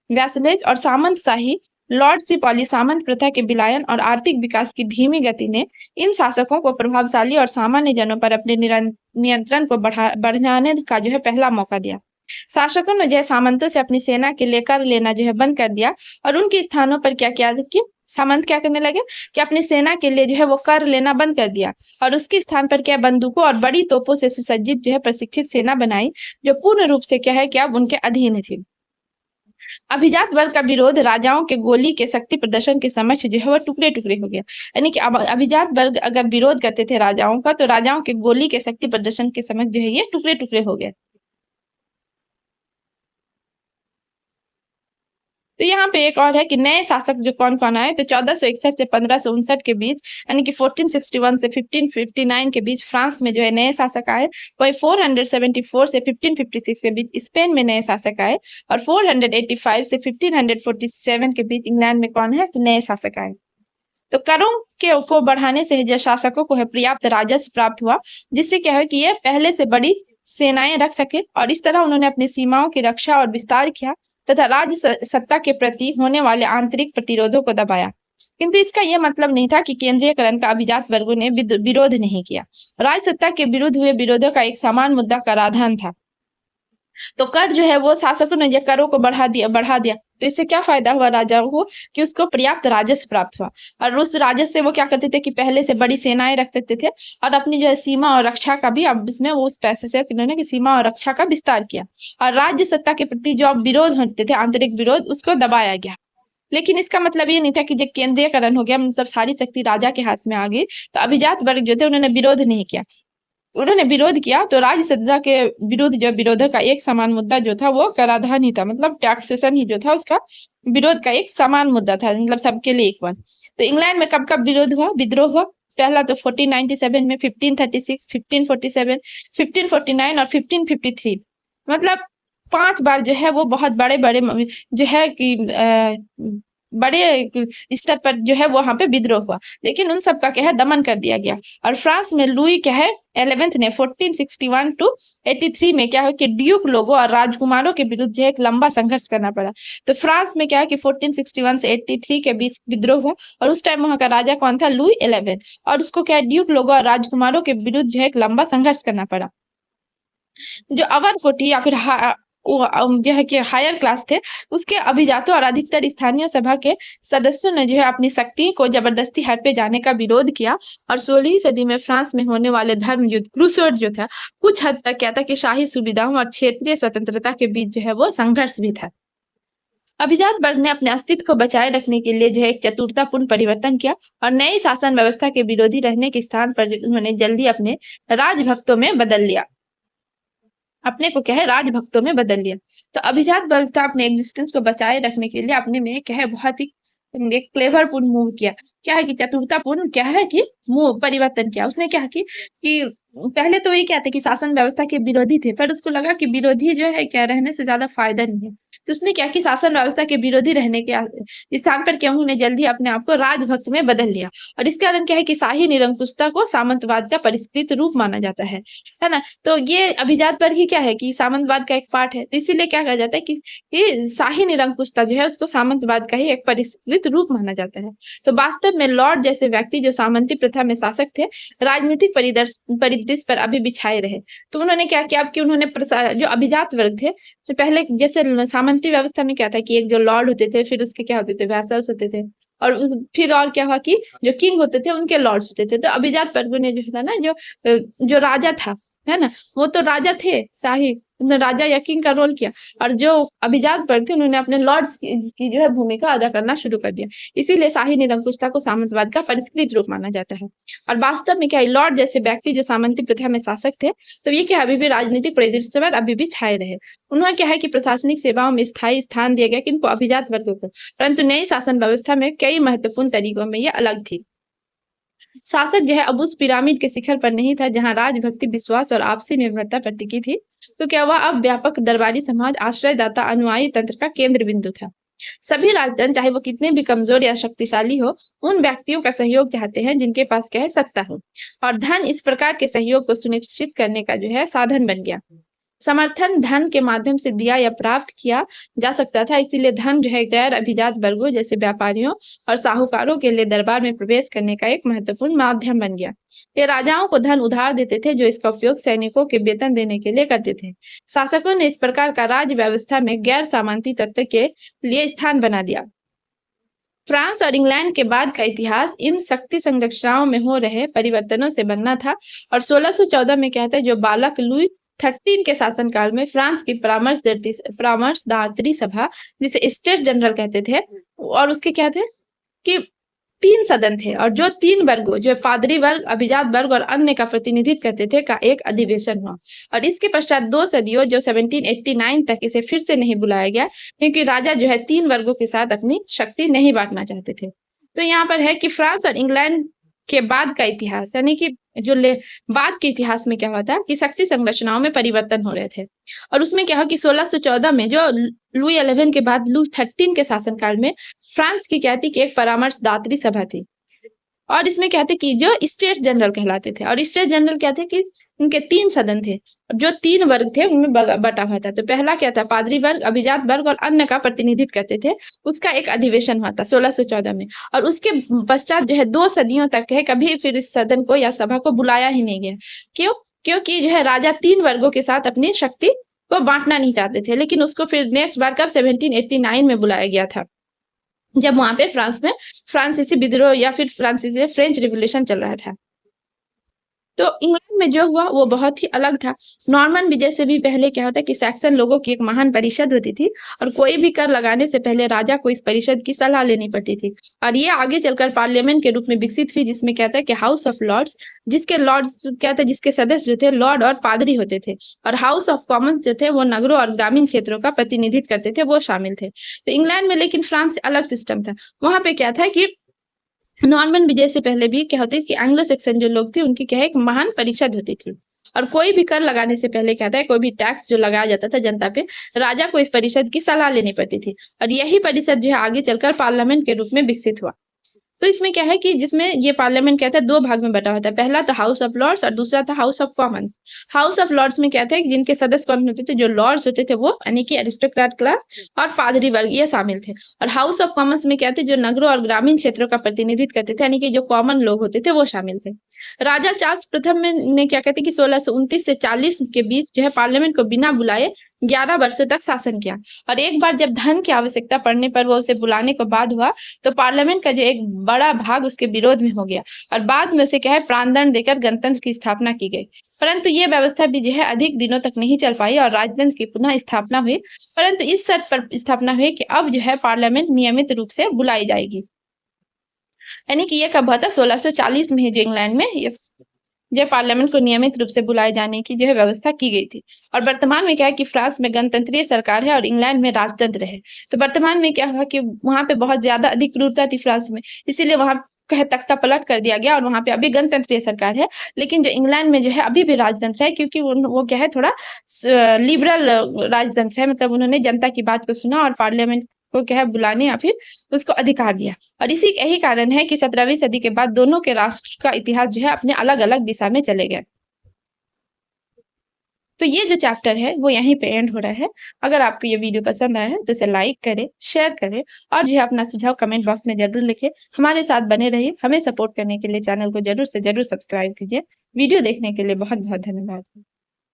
वैसलेज और सामंतशाही लॉर्डशिप वाली सामंत प्रथा के विलायन और आर्थिक विकास की धीमी गति ने इन शासकों को प्रभावशाली और सामान्य जनों पर अपने नियंत्रण को बढ़ाने का जो है पहला मौका दिया। शासकों ने जो है सामंतों से अपनी सेना के लिए कर लेना जो है बंद कर दिया और उनके स्थानों पर क्या किया कि सामंत क्या करने लगे कि अपनी सेना के लिए जो है वो कर लेना बंद कर दिया और उसके स्थान पर क्या बंदूकों और बड़ी तोपों से सुसज्जित जो है प्रशिक्षित सेना बनाई, जो पूर्ण रूप से क्या है कि अब उनके अधीन थी। अभिजात वर्ग का विरोध राजाओं के गोली के शक्ति प्रदर्शन के समक्ष जो है वो टुकड़े टुकड़े हो गया। यानी कि अब अभिजात वर्ग अगर विरोध करते थे राजाओं का, तो राजाओं के गोली के शक्ति प्रदर्शन के समक्ष जो है ये टुकड़े टुकड़े हो गए। तो यहाँ पे एक और है कि नए शासक जो कौन कौन आए, तो 1461 से 1559 के बीच, यानी कि 1461 से 1559 के बीच फ्रांस में जो है नए शासक आए। वही 474 से 1556 के बीच स्पेन में नए शासक आए और 485 से 1547 के बीच इंग्लैंड में कौन है, तो नए शासक आए। तो करों के को बढ़ाने से जो शासकों को है पर्याप्त राजस्व प्राप्त हुआ, जिससे क्या है कि ये पहले से बड़ी सेनाएं रख सके और इस तरह उन्होंने अपनी सीमाओं की रक्षा और विस्तार किया तथा राज्य सत्ता के प्रति होने वाले आंतरिक प्रतिरोधों को दबाया। किंतु इसका यह मतलब नहीं था कि केंद्रीयकरण का अभिजात वर्गों ने विरोध नहीं किया। राज्य सत्ता के विरुद्ध हुए विरोधों का एक समान मुद्दा कराधान था। तो कर जो है वो शासकों ने जो करों को बढ़ा दिया, तो इससे क्या फायदा हुआ राजाओं को कि उसको पर्याप्त राजस्व प्राप्त हुआ और उस राजस्व से वो क्या करते थे कि पहले से बड़ी सेनाएं रख सकते थे और अपनी जो है सीमा और रक्षा का भी अब इसमें वो उस पैसे से उन्होंने कि सीमा और रक्षा का विस्तार किया और राज्य सत्ता के प्रति जो अब विरोध होते थे, आंतरिक विरोध, उसको दबाया गया। लेकिन इसका मतलब ये नहीं था कि जब केंद्रीयकरण हो गया, मतलब सारी शक्ति राजा के हाथ में आ गई, तो अभिजात वर्ग जो थे उन्होंने विरोध नहीं किया। उन्होंने विरोध किया तो राज्य सत्ता के विरुद्ध जो विरोधों का एक समान मुद्दा जो था वो कराधान ही था, मतलब टैक्सेशन ही जो था उसका विरोध का एक समान मुद्दा था, मतलब सबके लिए एक वन। तो इंग्लैंड में कब कब विद्रोह हुआ? पहला तो 1497 में, 1536, 1547, 1549 और 1553, मतलब 5 बार जो है वो बहुत बड़े बड़े जो है कि बड़े स्तर पर जो है वहां पे विद्रोह हुआ, लेकिन उन सब का क्या है दमन कर दिया गया। और फ्रांस में लुई क्या है 11th ने 1461 टू 83 में क्या है कि ड्यूक लोगों और राजकुमारों के विरुद्ध जो है एक लंबा संघर्ष करना पड़ा। तो फ्रांस में क्या है कि 1461 से 83 के बीच विद्रोह हुआ और उस टाइम वहां का राजा कौन था? लुई 11, और उसको क्या है ड्यूक लोगों और राजकुमारों के विरुद्ध जो है एक लंबा संघर्ष करना पड़ा। जो अवर कोठी या फिर जो है कि हायर क्लास थे, उसके अभिजातों और अधिकतर स्थानीय सभा के सदस्यों ने जो है अपनी शक्ति को जबरदस्ती हर पे जाने का विरोध किया और 16वीं सदी में फ्रांस में होने वाले धर्म युद्ध क्रूसेड जो था कुछ हद तक क्या था कि शाही सुविधाओं और क्षेत्रीय स्वतंत्रता के बीच जो है वो संघर्ष भी था। अभिजात वर्ग ने अपने अस्तित्व को बचाए रखने के लिए जो है एक चतुरतापूर्ण परिवर्तन किया और नई शासन व्यवस्था के विरोधी रहने के स्थान पर उन्होंने जल्दी अपने राजभक्तों में बदल लिया, अपने को क्या है राजभक्तों में बदल लिया। तो अभिजात वर्ग था अपने एग्जिस्टेंस को बचाए रखने के लिए अपने में क्या है बहुत ही एक क्लेवरपूर्ण मूव किया। क्या है कि चतुरतापूर्ण क्या है कि मूव परिवर्तन किया। उसने क्या कि पहले तो ये क्या थे कि शासन व्यवस्था के विरोधी थे, पर उसको लगा कि विरोधी जो है क्या रहने से ज्यादा फायदा नहीं है, तो उसने क्या कि शासन व्यवस्था के विरोधी रहने के स्थान पर क्या उन्होंने जल्दी अपने आप को राजभक्त में बदल लिया। और इसके कारण क्या है कि शाही निरंकुशता को सामंतवाद का परिष्कृत रूप माना जाता है ना। तो ये अभिजात वर्ग ही क्या है कि सामंतवाद का एक पार्ट है, तो इसीलिए क्या कहा जाता है कि शाही निरंकुशता जो है उसको सामंतवाद का ही एक परिष्कृत रूप माना जाता है। तो वास्तव में लॉर्ड जैसे व्यक्ति जो सामंती प्रथा में शासक थे, राजनीतिक परिदृश्य पर अभी भी छाए रहे। तो उन्होंने क्या किया कि उन्होंने जो अभिजात वर्ग थे, तो पहले जैसे सामंती व्यवस्था में क्या था कि एक जो लॉर्ड होते थे, फिर उसके क्या होते थे वैसल्स होते थे, और फिर और क्या हुआ कि जो किंग होते थे उनके लॉर्ड्स होते थे। तो अभिजात वर्ग ने जो था ना जो राजा था है ना, वो तो राजा थे शाही, उन्होंने राजा या किंग का रोल किया, और जो अभिजात वर्ग थे उन्होंने अपने लॉर्ड्स की जो है भूमिका अदा करना शुरू कर दिया। इसीलिए शाही निरंकुशता को सामंतवाद का परिष्कृत रूप माना जाता है। और वास्तव में क्या लॉर्ड जैसे व्यक्ति जो सामंती प्रथा में शासक थे, तो ये क्या अभी भी राजनीतिक परिदृश्य पर अभी भी छाए रहे। उन्होंने क्या है कि प्रशासनिक सेवाओं में स्थायी स्थान दिया गया किनको? अभिजात वर्गों को, परंतु नई शासन व्यवस्था में कई महत्वपूर्ण तरीकों में ये अलग थी। शासक जो है अब उस पिरामिड के शिखर पर नहीं था जहां राजभक्ति, विश्वास और आपसी निर्भरता पर टिकी थी, तो क्या वह अब व्यापक दरबारी समाज, आश्रयदाता, अनुयायी तंत्र का केंद्र बिंदु था। सभी राजतंत्र चाहे वो कितने भी कमजोर या शक्तिशाली हो, उन व्यक्तियों का सहयोग चाहते हैं जिनके पास क्या है सत्ता हो, और धन इस प्रकार के सहयोग को सुनिश्चित करने का जो है साधन बन गया। समर्थन धन के माध्यम से दिया या प्राप्त किया जा सकता था, इसीलिए धन जो है गैर अभिजात वर्गों जैसे व्यापारियों और साहूकारों के लिए दरबार में प्रवेश करने का एक महत्वपूर्ण माध्यम बन गया। ये राजाओं को धन उधार देते थे, जो इसका उपयोग सैनिकों के वेतन देने के लिए करते थे। शासकों ने इस प्रकार का राज्य व्यवस्था में गैर सामंती तत्व के लिए स्थान बना दिया। फ्रांस और इंग्लैंड के बाद का इतिहास इन शक्ति संरचनाओं में हो रहे परिवर्तनों से बनना था और 1614 में कहते हैं जो बालक लुई 13 के शासनकाल में फ्रांस की परामर्शदात्री सभा, जिसे स्टेट जनरल कहते थे, और उसके क्या थे कि 3 सदन थे और जो 3 वर्गों, जो पादरी वर्ग, अभिजात वर्ग और अन्य का प्रतिनिधित्व करते थे, का एक अधिवेशन हुआ। और इसके पश्चात 2 सदियों, जो 1789 तक इसे फिर से नहीं बुलाया गया, क्योंकि राजा जो है 3 वर्गों के साथ अपनी शक्ति नहीं बांटना चाहते थे। तो यहाँ पर है कि फ्रांस और इंग्लैंड के बाद का इतिहास, यानी कि बाद के इतिहास में क्या हुआ था कि शक्ति संरचनाओं में परिवर्तन हो रहे थे। और उसमें क्या हुआ कि 1614 में जो लुई 11 के बाद लुई 13 के शासनकाल में फ्रांस की क्या थी कि एक परामर्शदात्री सभा थी। और इसमें क्या थे कि जो स्टेट्स जनरल कहलाते थे, और स्टेट जनरल क्या थे कि उनके 3 सदन थे, जो 3 वर्ग थे उनमें बटा हुआ था। तो पहला क्या था, पादरी वर्ग, अभिजात वर्ग और अन्य का प्रतिनिधित्व करते थे, उसका एक अधिवेशन हुआ था 1614 में। और उसके पश्चात जो है 2 सदियों तक है कभी फिर इस सदन को या सभा को बुलाया ही नहीं गया। क्यों? क्योंकि जो है राजा 3 वर्गों के साथ अपनी शक्ति को बांटना नहीं चाहते थे। लेकिन उसको फिर नेक्स्ट बार कब 1789 में बुलाया गया था, जब वहां पे फ्रांस में फ्रांसीसी विद्रोह या फिर फ्रांसीसी फ्रेंच रिवॉल्यूशन चल रहा था। तो इंग्लैंड में जो हुआ वो बहुत ही अलग था। नॉर्मन विजय से भी पहले क्या होता है कि सैक्सन लोगों की एक महान परिषद होती थी और कोई भी कर लगाने से पहले राजा को इस परिषद की सलाह लेनी पड़ती थी। और ये आगे चलकर पार्लियामेंट के रूप में विकसित हुई, जिसमें क्या था कि हाउस ऑफ लॉर्ड्स, जिसके लॉर्ड्स क्या था, जिसके सदस्य जो थे लॉर्ड और पादरी होते थे, और हाउस ऑफ कॉमन्स जो थे वो नगरों और ग्रामीण क्षेत्रों का प्रतिनिधित्व करते थे, वो शामिल थे। तो इंग्लैंड में लेकिन फ्रांस से अलग सिस्टम था। वहां पे क्या था कि नॉर्मन विजय से पहले भी क्या होती थी कि एंग्लो सेक्सन जो लोग थे उनकी क्या है एक महान परिषद होती थी। और कोई भी कर लगाने से पहले क्या था, कोई भी टैक्स जो लगाया जाता था जनता पे, राजा को इस परिषद की सलाह लेनी पड़ती थी। और यही परिषद जो है आगे चलकर पार्लियामेंट के रूप में विकसित हुआ। तो इसमें क्या है कि जिसमें ये पार्लियामेंट क्या था, 2 भाग में बटा होता है। पहला तो हाउस ऑफ लॉर्ड्स और दूसरा था House of Commons. House of Lords में क्या था कि जिनके सदस्य कौन होते थे, जो लॉर्ड्स होते थे वो, यानी कि अरिस्टोक्रेट क्लास और पादरी वर्ग, ये शामिल थे। और हाउस ऑफ कॉमन्स में क्या थे, जो नगरों और ग्रामीण क्षेत्रों का प्रतिनिधित्व करते थे, यानी कि जो कॉमन लोग होते थे वो शामिल थे। राजा चार्ल्स प्रथम ने क्या कहते कि 1629 से 40 के बीच जो है पार्लियामेंट को बिना बुलाए 11 वर्षों तक शासन किया। और एक बार जब धन की आवश्यकता पड़ने पर वो उसे बुलाने को बाद हुआ, तो पार्लियामेंट का जो एक बड़ा भाग उसके विरोध में हो गया और बाद में उसे क्या है प्राणदंड देकर गणतंत्र की स्थापना की गई। परंतु ये व्यवस्था भी जो है अधिक दिनों तक नहीं चल पाई और राजतंत्र की पुनः स्थापना हुई, परंतु इस शर्त पर स्थापना हुई कि अब जो है पार्लियामेंट नियमित रूप से बुलाई जाएगी। यानी कि ये कब हुआ था, 1640 में जो इंग्लैंड में जो पार्लियामेंट को नियमित रूप से बुलाए जाने की जो है व्यवस्था की गई थी। और वर्तमान में क्या है कि फ्रांस में गणतंत्रीय सरकार है और इंग्लैंड में राजतंत्र है। तो वर्तमान में क्या हुआ कि वहां पे बहुत ज्यादा अधिक क्रूरता थी फ्रांस में, इसीलिए वहां कहे तख्ता पलट कर दिया गया और वहां पे अभी गणतंत्रीय सरकार है। लेकिन जो इंग्लैंड में जो है अभी भी राजतंत्र है, क्योंकि वो क्या है थोड़ा लिबरल राजतंत्र है, मतलब उन्होंने जनता की बात को सुना और पार्लियामेंट को क्या है बुलाने या फिर उसको अधिकार दिया। और इसी यही कारण है कि 17वीं सदी के बाद दोनों के राष्ट्र का इतिहास जो है अपने अलग अलग दिशा में चले गए। तो ये जो चैप्टर है वो यहीं पे एंड हो रहा है। अगर आपको ये वीडियो पसंद आया है तो इसे लाइक करें, शेयर करें और जो है अपना सुझाव कमेंट बॉक्स में जरूर लिखें। हमारे साथ बने रहिए। हमें सपोर्ट करने के लिए चैनल को जरूर से जरूर सब्सक्राइब कीजिए। वीडियो देखने के लिए बहुत बहुत धन्यवाद।